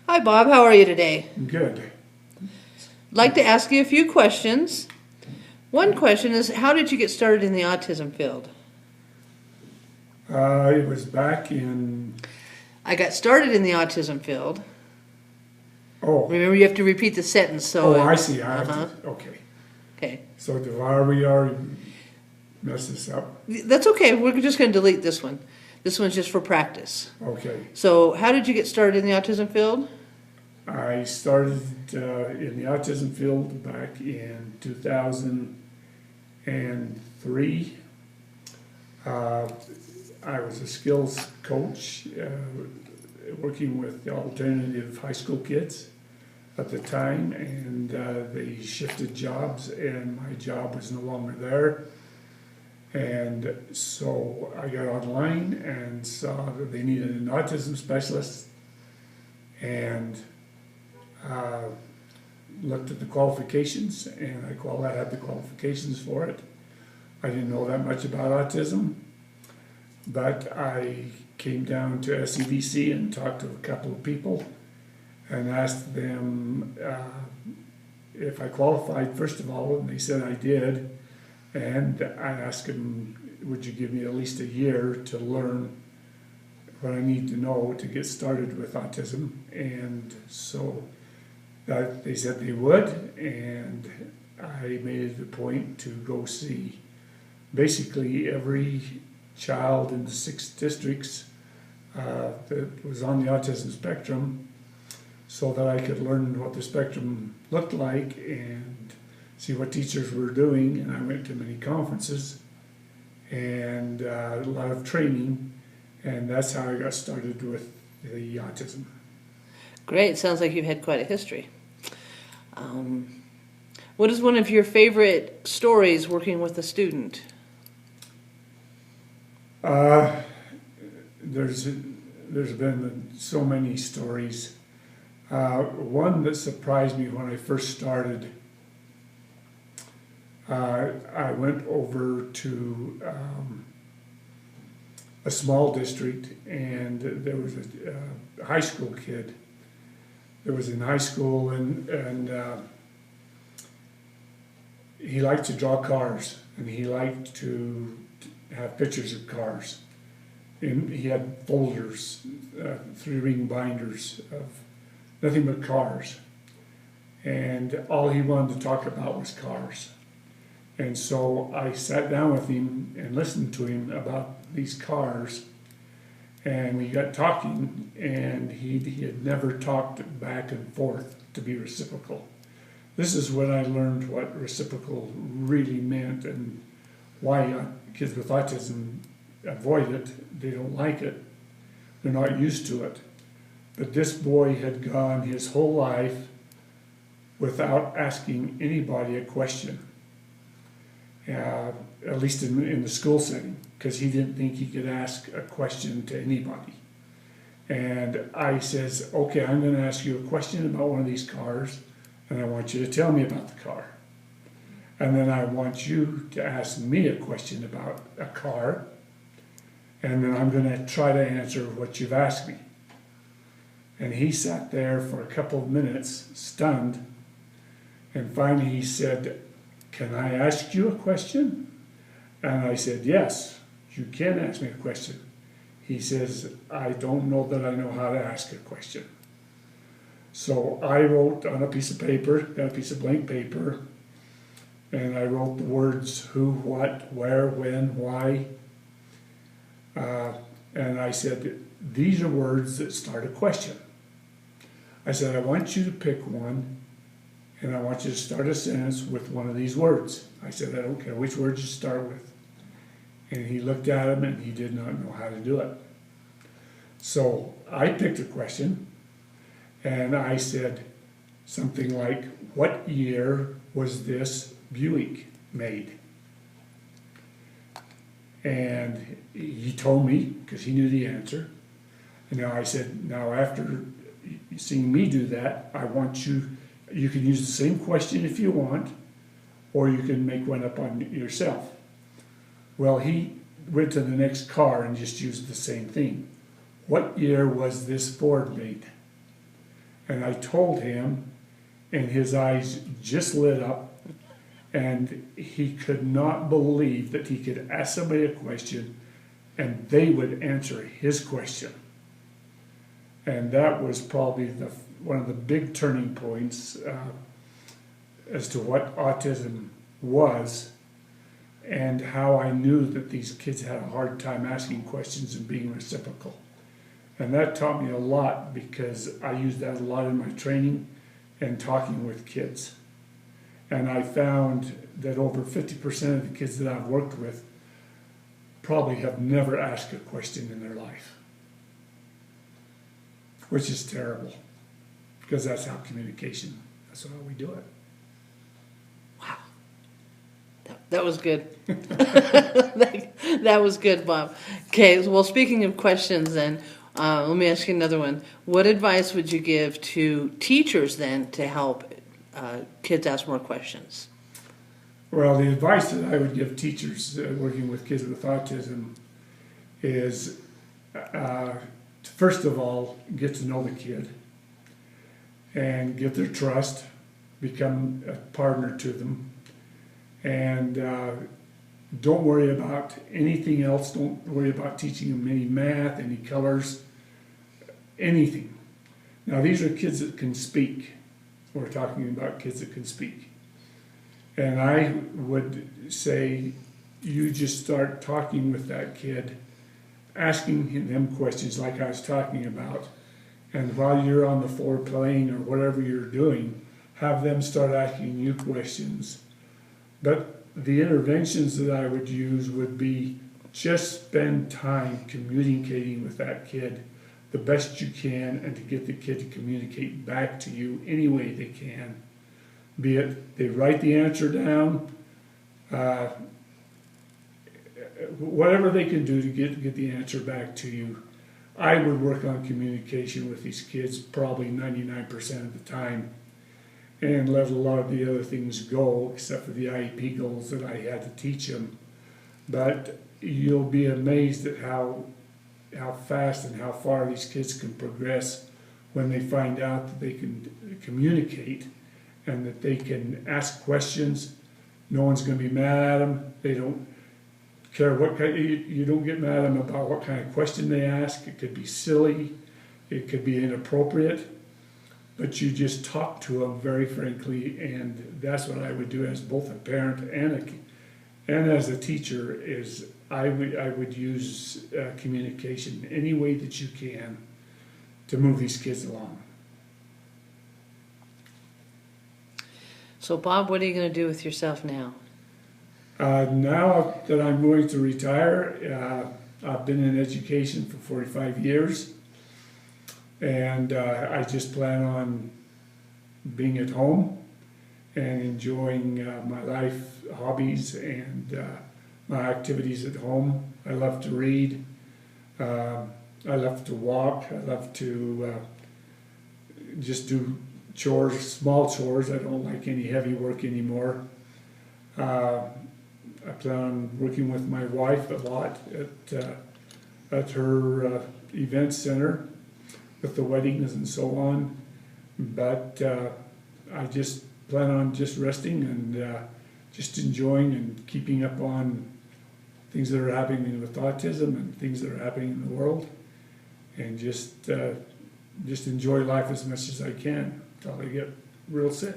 Hi, Bob. How are you today? Good. I'd like to ask you a few questions. One question is, how did you get started in the autism field? It was back in, I got started in the autism field. oh, Remember, you have to repeat the sentence. So I see. I have Uh-huh. to, okay. Okay. So do I already mess this up? That's okay. We're just going to delete this one. This one's just for practice. Okay. So, how did you get started in the autism field? I started in the autism field back in 2003. I was a skills coach working with the alternative high school kids at the time, and they shifted jobs, and my job was no longer there. And so I got online and saw that they needed an autism specialist, and looked at the qualifications, and I had the qualifications for it. I didn't know that much about autism, but I came down to SEVC and talked to a couple of people and asked them if I qualified, first of all, and they said I did. And I asked them, would you give me at least a year to learn what I need to know to get started with autism? And so that they said they would, and I made it a point to go see basically every child in the 6 districts that was on the autism spectrum, so that I could learn what the spectrum looked like and see what teachers were doing. And I went to many conferences and a lot of training, and that's how I got started with the autism. Great. Sounds like you've had quite a history. What is one of your favorite stories working with a student? There's been so many stories. One that surprised me when I first started, I went over to a small district, and there was a high school kid that was in high school, and he liked to draw cars, and he liked to have pictures of cars. And he had folders, 3-ring binders of nothing but cars. And all he wanted to talk about was cars. And so I sat down with him and listened to him about these cars. And we got talking, and he had never talked back and forth to be reciprocal. This is when I learned what reciprocal really meant, and why kids with autism avoid it. They don't like it. They're not used to it. But this boy had gone his whole life without asking anybody a question, at least in the school setting, because he didn't think he could ask a question to anybody. And I says, okay, I'm going to ask you a question about one of these cars, and I want you to tell me about the car. And then I want you to ask me a question about a car, and then I'm going to try to answer what you've asked me. And he sat there for a couple of minutes, stunned, and finally he said, can I ask you a question? And I said, yes, you can ask me a question. He says, I don't know that I know how to ask a question. So I wrote on a piece of paper, got a piece of blank paper, and I wrote the words who, what, where, when, why. And I said, these are words that start a question. I said, I want you to pick one, and I want you to start a sentence with one of these words. I said, I don't care which words you start with. And he looked at him, and he did not know how to do it. So I picked a question, and I said something like, what year was this Buick made? And he told me, because he knew the answer. And now I said, now after seeing me do that, I want you can use the same question if you want, or you can make one up on yourself. Well, he went to the next car and just used the same thing. What year was this Ford made? And I told him, and his eyes just lit up, and he could not believe that he could ask somebody a question and they would answer his question. And that was probably one of the big turning points as to what autism was and how I knew that these kids had a hard time asking questions and being reciprocal. And that taught me a lot because I used that a lot in my training and talking with kids. And I found that over 50% of the kids that I've worked with probably have never asked a question in their life, which is terrible because that's how that's how we do it. Wow. That was good. That was good, Bob. Okay, well, speaking of questions then, let me ask you another one. What advice would you give to teachers then to help kids ask more questions? Well, the advice that I would give teachers working with kids with autism is, first of all, get to know the kid and get their trust, become a partner to them, and don't worry about anything else. Don't worry about teaching them any math, any colors, anything. Now, these are kids that can speak. We're talking about kids that can speak. And I would say you just start talking with that kid, asking them questions like I was talking about. And while you're on the floor playing or whatever you're doing, have them start asking you questions. But the interventions that I would use would be just spend time communicating with that kid the best you can and to get the kid to communicate back to you any way they can. Be it they write the answer down, whatever they can do to get the answer back to you. I would work on communication with these kids probably 99% of the time and let a lot of the other things go except for the IEP goals that I had to teach them. But you'll be amazed at how fast and how far these kids can progress when they find out that they can communicate and that they can ask questions. No one's going to be mad at them. They don't care what kind, you don't get mad at them about what kind of question they ask. It could be silly, it could be inappropriate, but you just talk to them very frankly, and that's what I would do as both a parent and as a teacher. Is I would use communication any way that you can to move these kids along. So, Bob, what are you going to do with yourself now? Now that I'm going to retire, I've been in education for 45 years, and I just plan on being at home and enjoying my life, hobbies, and my activities at home. I love to read. I love to walk. I love to just do chores, small chores. I don't like any heavy work anymore. I plan on working with my wife a lot at her event center with the weddings and so on. But I just plan on just resting and just enjoying and keeping up on things that are happening with autism and things that are happening in the world, and just enjoy life as much as I can until I get real sick.